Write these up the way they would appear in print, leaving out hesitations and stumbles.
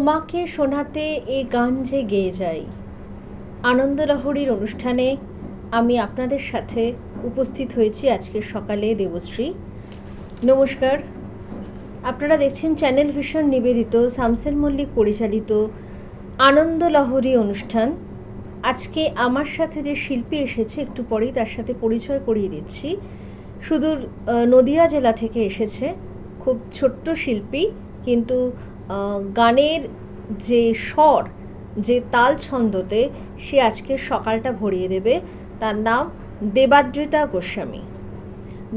তোমাকে শোনাতে এ গান যে গেয়ে যাই। আনন্দলহরীর অনুষ্ঠানে আমি আপনাদের সাথে উপস্থিত হয়েছি আজকের সকালে। দেবশ্রী, নমস্কার। আপনারা দেখছেন চ্যানেল ভিশন নিবেদিত শামসেল মল্লিক পরিচালিত আনন্দলহরী অনুষ্ঠান। আজকে আমার সাথে যে শিল্পী এসেছে একটু পরেই তার সাথে পরিচয় করিয়ে দিচ্ছি। সুদূর নদিয়া জেলা থেকে এসেছে, খুব ছোট্ট শিল্পী, কিন্তু গানের যে স্বর, যে তাল ছন্দতে সে আজকের সকালটা ভরিয়ে দেবে। তার নাম দেবাদ্রিতা গোস্বামী।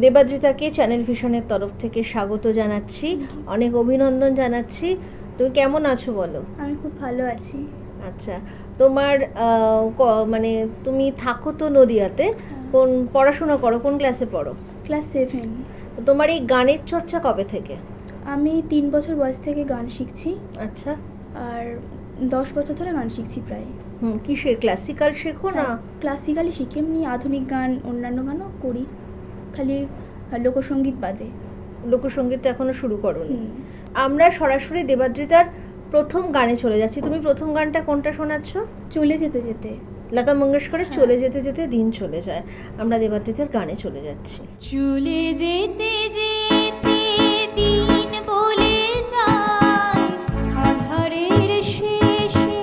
দেবাদ্রিতাকে চ্যানেল ভিশনের তরফ থেকে স্বাগত জানাচ্ছি, অনেক অভিনন্দন জানাচ্ছি। তুমি কেমন আছো বলো? আমি খুব ভালো আছি। আচ্ছা, তোমার মানে তুমি থাকো তো নদিয়াতে, কোন পড়াশোনা করো, কোন ক্লাসে পড়ো? ক্লাস 7। তোমার এই গানের চর্চা কবে থেকে? আমি 3 বছর বয়স থেকে গান শিখছি। আচ্ছা। আর 10 বছর ধরে গান শিখছি প্রায়। কিসের ক্লাসিক্যাল শেখো না? ক্লাসিক্যালি শিখি, এমনি আধুনিক গান অন্যান্য গানও করি, খালি লোকসঙ্গীত বাদে। লোকসঙ্গীত এখনো শুরু করোনি? আমরা সরাসরি দেবাদ্রিতার প্রথম গানে চলে যাচ্ছি। তুমি প্রথম গানটা কোনটা শোনাচ্ছ? চলে যেতে যেতে, লতা মঙ্গেশকরের চলে যেতে যেতে দিন চলে যায়। আমরা দেবাদ্রিতার গানে চলে যাচ্ছি। চলে যেতে যেতে দিন বলে যায়, আধারের শেষে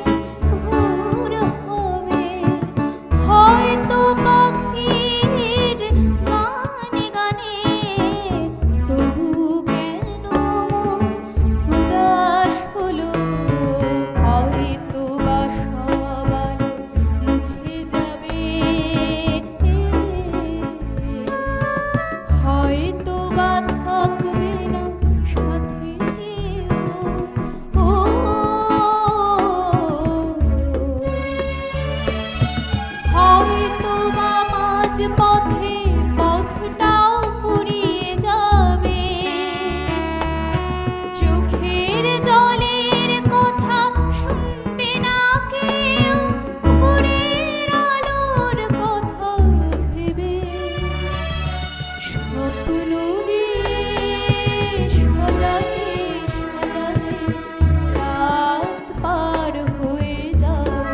ভোর হবে, হয়তো পাখির গানে গানে, তবু কেন মন উদাস হলো, হয়তো বা সব আলো মুছে যাবে, হয়তো বা থাকবে না সাথে কেউ, হয়তো বা মাঝ পথে পথটাও ফুরিয়ে যাবে, চোখের জলের কথা শুনবে না কেউ, ভোরের আলোর কথা ভেবে, স্বপ্ন দিয়ে সাজাতে সাজাতে রাত পার হয়ে যাব,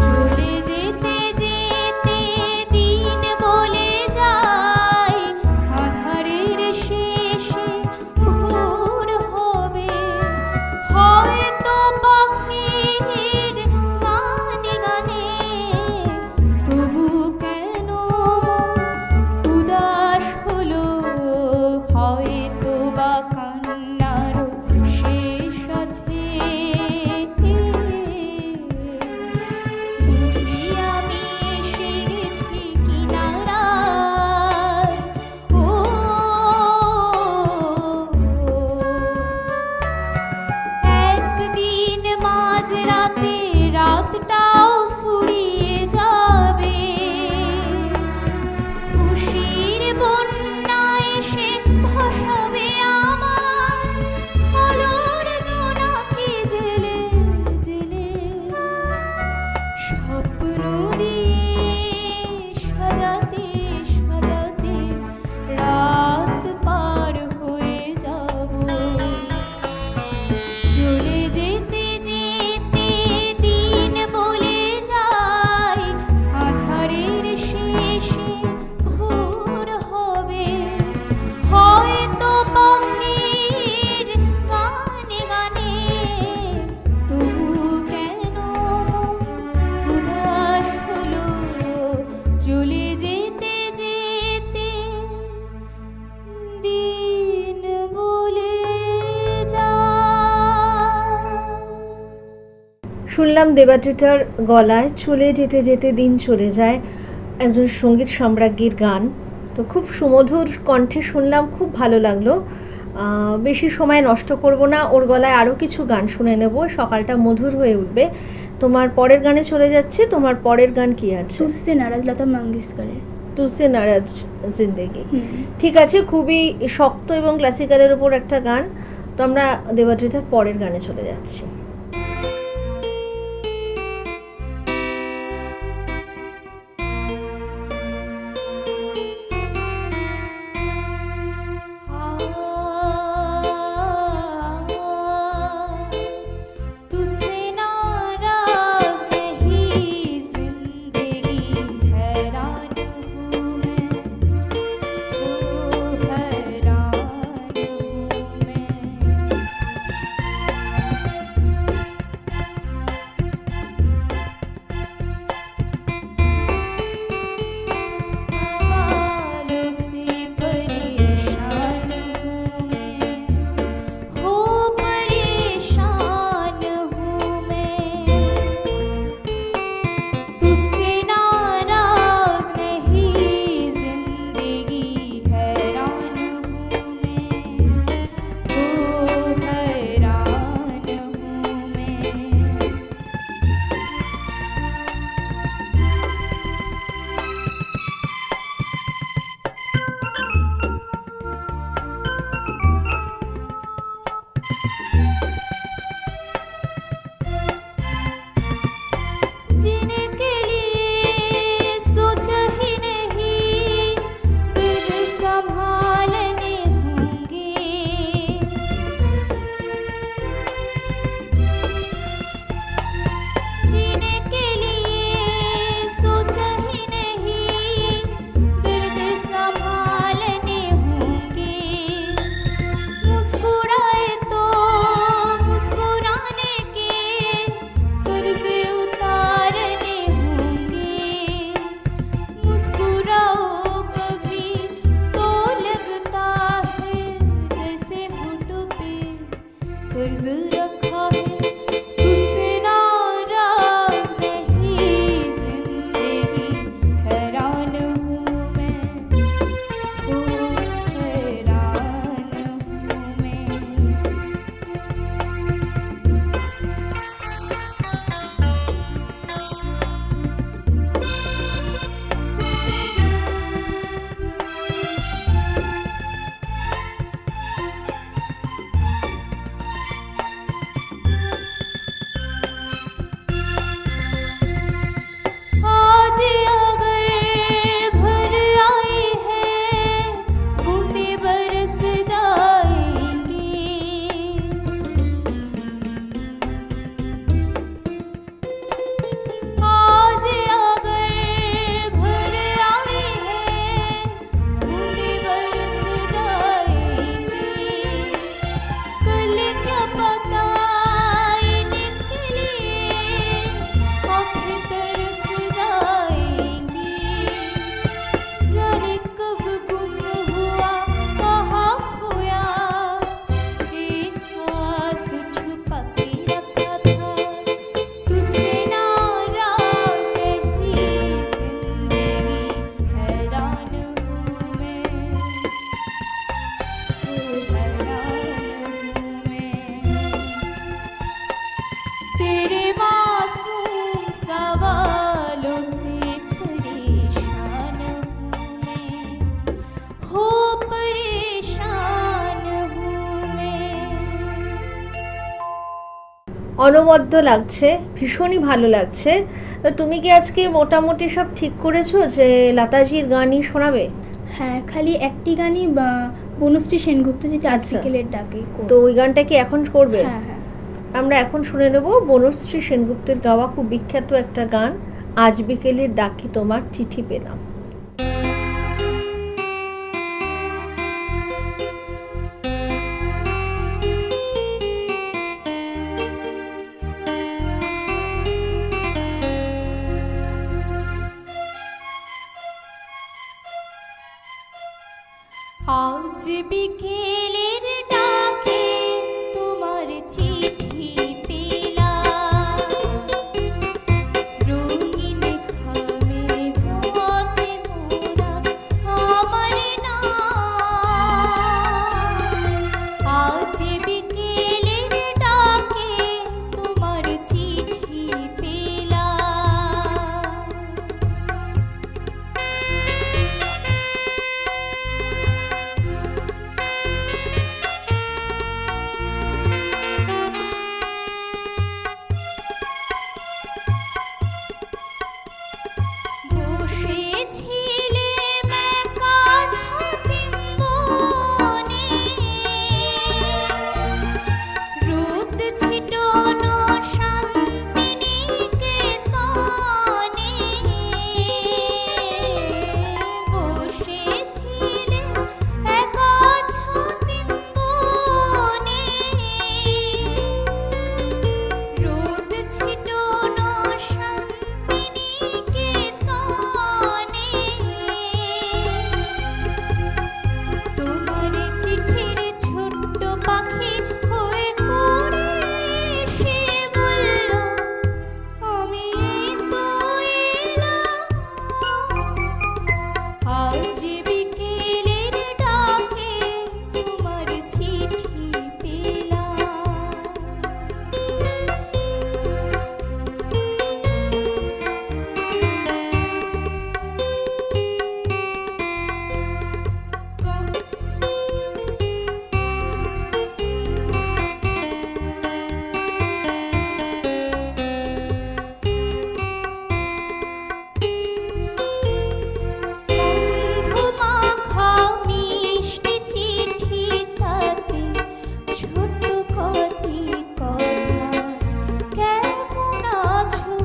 চলে যেতে যেতে দিন বলে যায়, আধারের শেষে ভোর হবে, হয়তো পাখির গানে গানে, তবু কেন মন উদাস হলো, হয়তো বা কান্নারও শেষ আছে, বুঝি আমি এসে গেছি কিনারায়, একদিন মাঝরাতে রাতটাও ফুরিয়ে যাবে, খুশির বন্যা এসে ভাসাবে আমার আলোর জোনাকি জেলে জেলে, স্বপ্ন দিয়ে সাজাতে সাজাতে রাত পার হয়ে যাব, চলে যেতে যেতে দিন বলে যায়, আধারের শেষে ভোর হবে, হয়তো পাখির গানে গানে, তবু কেন মন উদাস হলো, চলে যেতে যেতে দিন বলে যায়। শুনলাম দেবাদ্রিতার গলায় চলে যেতে যেতে দিন চলে যায়, একজন সঙ্গীত সম্রাজ্ঞীর গান। তো খুব সুমধুর কণ্ঠে শুনলাম, খুব ভালো লাগলো। বেশি সময় নষ্ট করব না, ওর গলায় আরও কিছু গান শুনে নেব, সকালটা মধুর হয়ে উঠবে। তোমার পরের গানে চলে যাচ্ছে। তোমার পরের গান কি আছে? তুসসে নারাজ, লতা মঙ্গেশকরের তুসসে নারাজ জিন্দেগি। ঠিক আছে, খুবই শক্ত এবং ক্লাসিক্যালের উপর একটা গান। তো আমরা দেবাদ্রিতার পরের গানে চলে যাচ্ছি। অনবদ্য লাগছে, ভীষণই ভালো লাগছে। তো তুমি কি আজকে মোটামুটি সব ঠিক করেছো যে লতাজির গানই শোনাবে? হ্যাঁ, খালি একটি গানই বনশ্রী সেনগুপ্ত, যেটা আজ আচ্ছা। বিকেলের ডাকে করব। তো ওই গানটা কি এখন করবে? হ্যাঁ হ্যাঁ। আমরা এখন শুনে নেব বনশ্রী সেনগুপ্তের গাওয়া খুব বিখ্যাত একটা গান, আজ বিকেলের ডাকে তোমার চিঠি পেলাম। আজ বিকেলের ডাকে তোমার চিঠি পেলাম, রঙিন খামে জতে মোরা আমার নাম। আজ বিকেলের ডাকে তোমার চিঠি পেলাম। বসেছিলেম একা ছাতিম বনে, রোদ ছিটানো শান্তিনিকেতনে। বসেছিলেম একা ছাতিম বনে, রোদ ছিটানো শান্তিনিকেতনে। তোমার চিঠির ছোট্ট পাখি হয়ে পড়ে সে বলল, আমি তো এলাম। আজ বিকেলের ডাকে তোমার চিঠি পেলাম। গন্ধমাখা মিষ্টি চিঠি, তাতে ছোট কটি কথা। কেমন আছো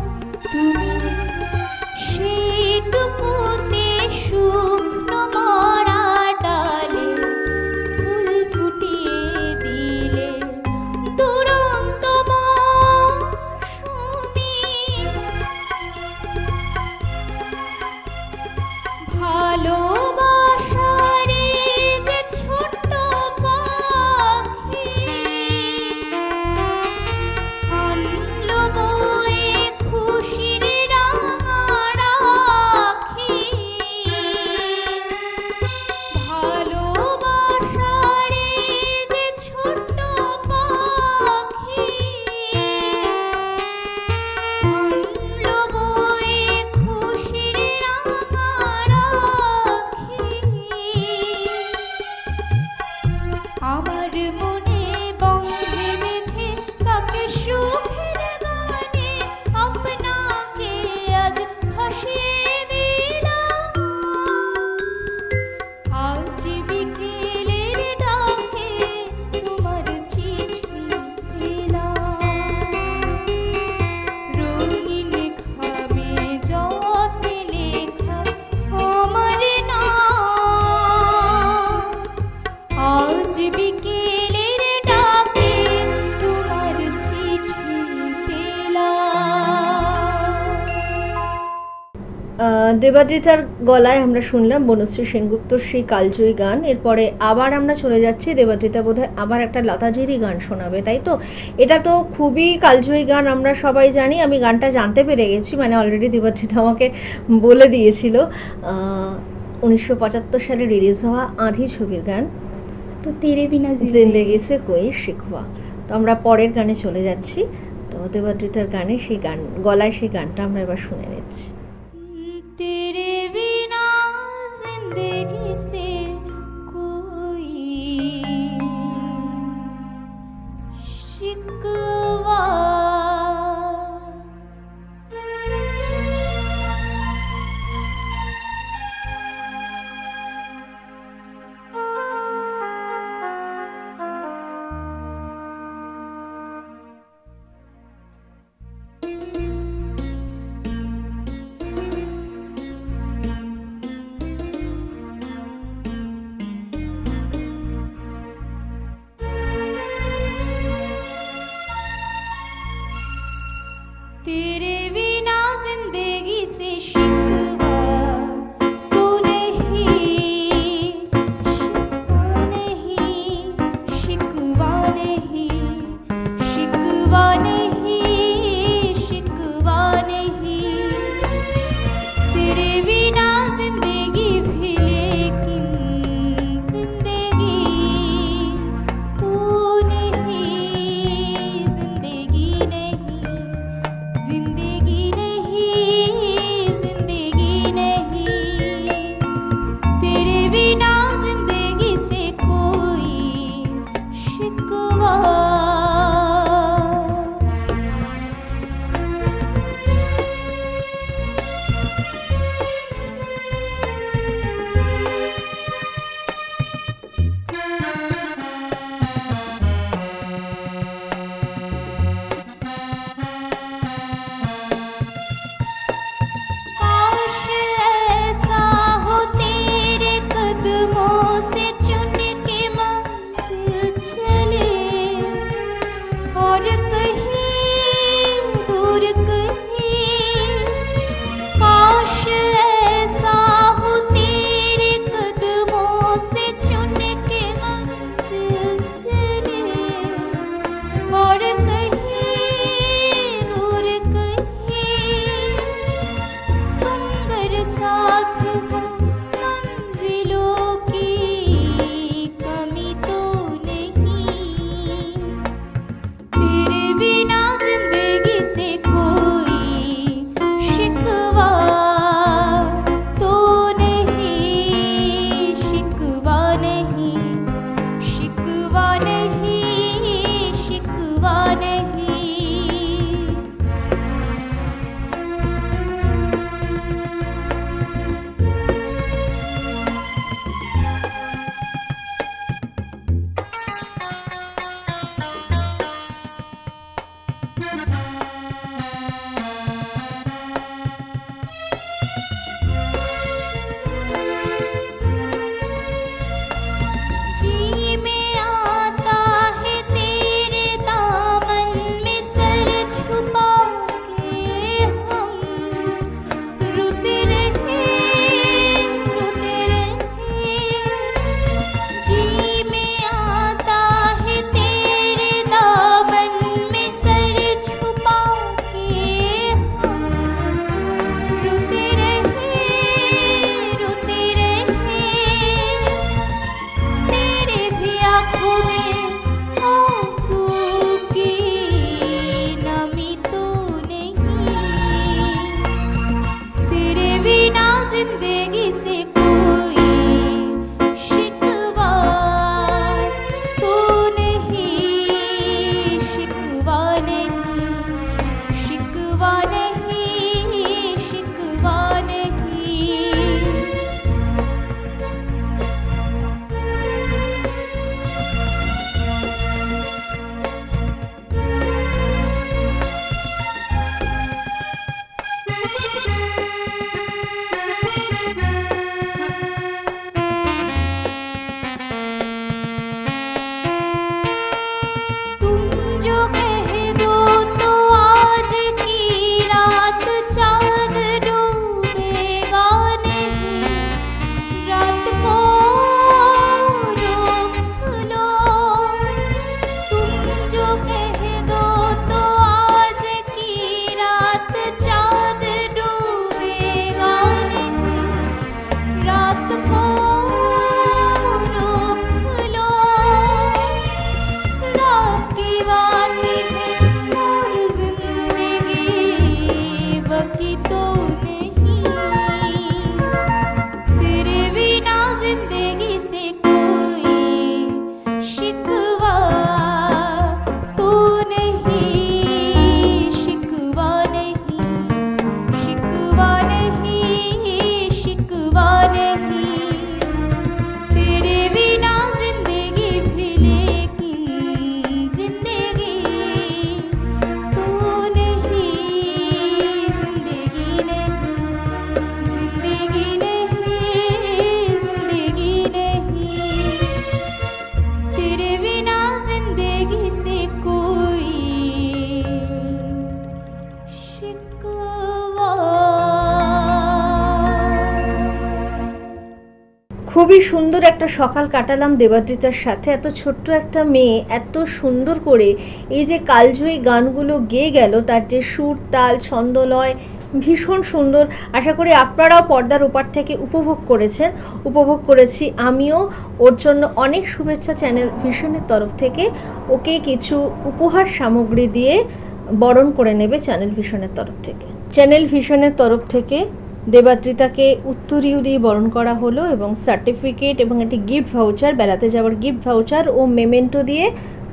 তুমি, সেটুকুতে শুকনো মরা ডালে ফুল ফুটিয়ে দিলে দুরন্ত মৌসুমী। ভালোবাসার এই যে ছোট্ট পাখি, আনলো বয়ে খুশির রাঙা রাখি। ভালোবাসার এই যে ছোট্ট পাখি, আনলো বয়ে খুশির রাঙা রাখি। আমার মনে বন্ধে বেঁধে তাকে সুখের গানে আপনাকে আজ ভাসিয়ে দিলাম। আজ বিকেলের ডাকে তোমার চিঠি পেলাম, রঙিন খামে যতে লেখা আমার নাম। আজ বিকেলের ডাকে তোমার চিঠি পেলাম। দেবাদ্রিতার গলায় আমরা শুনলাম বনশ্রী সেনগুপ্তর সেই কালজয়ী গান। এরপরে আবার আমরা চলে যাচ্ছি, দেবাদ্রিতা বোধহয় আবার একটা লতাজিরই গান শোনাবে, তাই তো? এটা তো খুবই কালজয়ী গান, আমরা সবাই জানি। আমি গানটা জানতে পেরে গেছি, মানে অলরেডি দেবাদ্রিতা আমাকে বলে দিয়েছিল। 1975 সালে রিলিজ হওয়া আঁধি ছবির গান, তো তেরে বিনা জিন্দেগি সে কোই শিকওয়া। তো আমরা পরের গানে চলে যাচ্ছি। তো দেবাদ্রিতার গানে সেই গান, গলায় সেই গানটা আমরা এবার শুনে নিচ্ছি। तेरे बिना जिंदगी से कोई शिकवा तेरे बिना जिंदगी से शिकवा तो नहीं, शिकवा नहीं, शिकवा नहीं, शिकवा नहीं, तेरे बिना जिंदगी भी लेकिन जिंदगी तू नहीं, जिंदगी नहीं, जिंदगी नहीं, जिंदगी नहीं, तेरे बिना जिंदगी से कोई शिकवा। काश ऐसा हो तेरे कदमों से चुन के मंजिल चले, और कहीं दूर कहीं, काश ऐसा हो तेरे कदमों से चुन के मंजिल चले, और कहीं दूर कहीं, तुम अगर साथ हो मंजिलों की कमी तो नहीं, तेरे बिना जिंदगी से कोई शिकवा तो नहीं, शिकवा नहीं, शिकवा नहीं, शिकवा नहीं। जी में आता है तेरे दामन में सर छुपा के हम, रोते रहे, रोते रहे, जी में आता है तेरे दामन में सर छुपा के हम, रोते रहे, रोते रहे, तेरे भी आँखों में आंसू की नमी तो नहीं, तेरे बिना जिंदगी से कोई शिकवा तो नहीं, शिकवा नहीं, शिकवा नहीं, शिकवा नहीं। तुम जो कह दो तो आज की रात খুবই সুন্দর একটা সকাল কাটালাম দেবাদ্রিতার সাথে। এত ছোট্ট একটা মেয়ে এত সুন্দর করে এই যে কালজয়ী গানগুলো গেয়ে গেল, তার যে সুর তাল ছন্দলয় ভীষণ সুন্দর। আশা করি আপনারাও পর্দার ওপার থেকে উপভোগ করেছি আমিও। ওর জন্য অনেক শুভেচ্ছা চ্যানেল ভিশনের তরফ থেকে। ওকে কিছু উপহার সামগ্রী দিয়ে বরণ করে নেবে চ্যানেল ভিশনের তরফ থেকে। চ্যানেল ভিশনের তরফ থেকে দেবাদ্রিতাকে উত্তরীয় দিয়ে বরণ করা হলো এবং সার্টিফিকেট এবং একটি গিফট ভাউচার, বেড়াতে যাওয়ার গিফট ভাউচার ও মেমেন্টো দিয়ে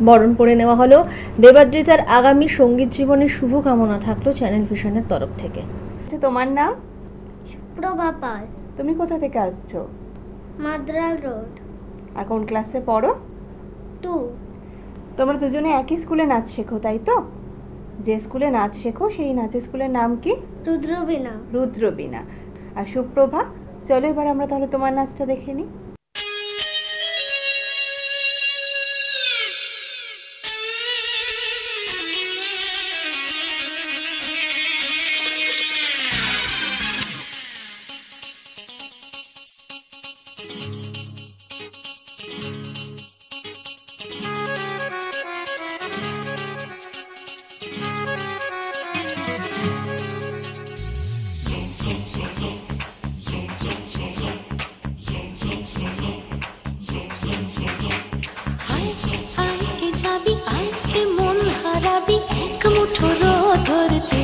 বরণ করে নেওয়া হলো। দেবাদ্রিতার আগামী সঙ্গীত জীবনের শুভকামনা থাকলো চ্যানেল ভিশনের তরফ থেকে। তোমার নাম? প্রভা পাল, তুমি কোথা থেকে আসছো? মাদ্রাল রোড, আর কোন ক্লাসে পড়ো? 2। তোমরা দুজনে একই স্কুলে নাচ শেখো, তাই তো? যে স্কুলে নাচ শেখো সেই নাচের স্কুলের নাম কি? রুদ্রবীণা। রুদ্রবীণা। আর সুপ্রভা, চলো এবার আমরা তাহলে তোমার নাচটা দেখে নিই। যাবি আইকে মন হারাবি এক মুঠো রোদ ধরতে।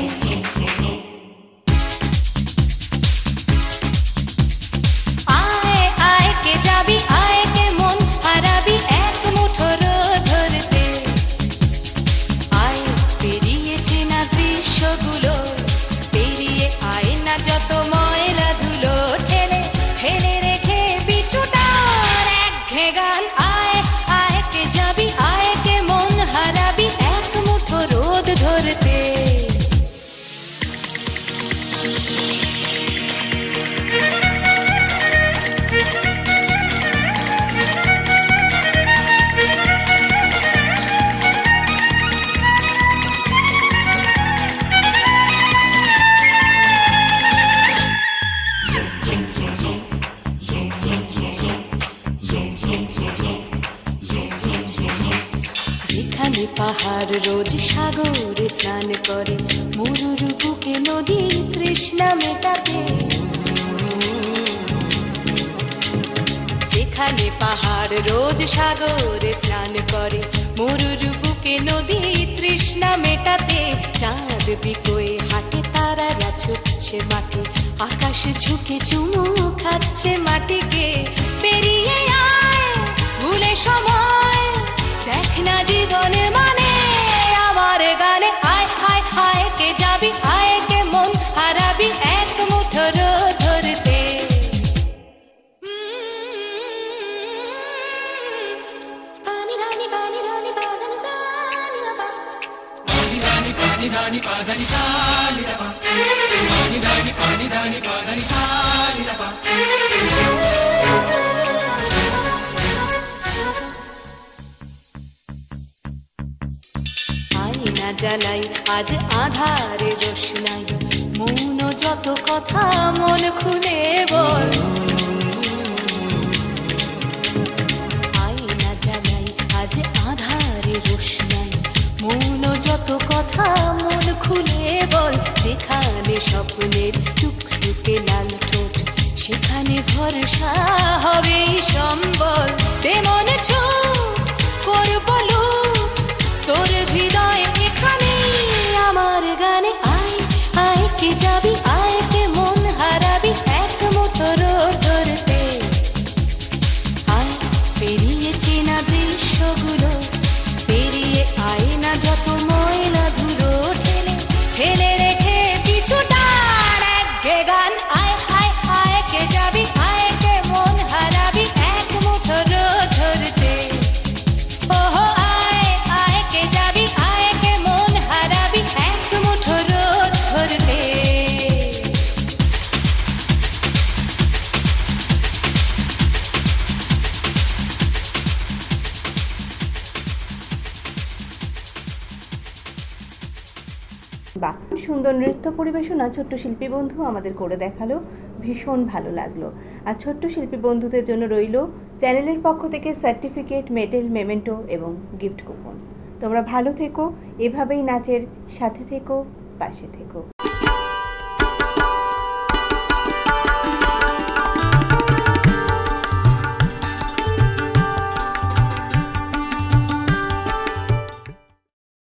আয় আয় কে যাবি আয় কে মন হারাবি এক মুঠো রোদ ধরতে। আয় পেরিয়েছে না দৃশ্যগুলো, পেরিয়ে আয় না যত ময়লা ধুলো, ঠেলে ফেলে রেখে পিছুটার একঘে গান। আয় আয় কে যাবি আয় কে মন হারাবি এক মুঠো রোদ ধরতে। যেখানে পাহাড় রোজ সাগরে স্নান করে, মরুর বুকে নদী তৃষ্ণা মেটাতে। যেখানে পাহাড় রোজ সাগরে স্নান করে, মরুর বুকে নদী তৃষ্ণা মেটাতে। চাঁদ বিকোয়ে হাটে তারারা ছুটছে মাঠে, আকাশ ঝুঁকে চুমু খাচ্ছে মাটিকে। পেরিয়ে আয় ভুলে সময়, দেখ না জীবনে মানে আমার গানে। আয় আয় আয় কে যাবি আয় কে মন হারাবি এক মুঠো রোদ ধরতে। পানি ধানি পানি ধানি পানি সানি পা, পানি ধানি পানি সানি পা, পানি ধানি পানি সানি পা। আয়না জ্বালাই আজ আধারে রোশনাই, মৌন যত কথা মন খুলে বল। আয়না জ্বালাই আজ আধারে রোশনাই, মৌন যত কথা মন খুলে বল। যেখানে স্বপ্নের টুকটুকে লাল ঠোঁট, সেখানে ভরসা হবে সম্বল। তেমন ছুট করব লুট তোর হৃদয় এখানে আমার গানে। আয় আয় কে যাবি আয় কে মন হারাবি এক মুঠো রোদ ধরতে। আয় পেরিয়েছে না দৃশ্যগুলো, পেরিয়ে আয় না যত ময়লা ধুলো, ঠেলে ফেলে রেখে পিছুটার একঘে গান। আয় আয় আয় কে যাবি আয় কে মন হারাবি এক মুঠো রোদ ধরতে। ওহো আয় আয় কে যাবি আয় কে মন হারাবি এক মুঠো রোদ ধরতে। বাহ, সুন্দর নৃত্য পরিবেশনা ছোট্ট শিল্পী বন্ধু আমাদের করে দেখালো, ভীষণ ভালো লাগলো। আর ছোট্ট শিল্পী বন্ধুদের জন্য রইল চ্যানেলের পক্ষ থেকে সার্টিফিকেট, মেডেল, মেমেন্টো এবং গিফট কুপন। তোমরা ভালো থেকো, এভাবেই নাচের সাথে থেকো, পাশে থেকো।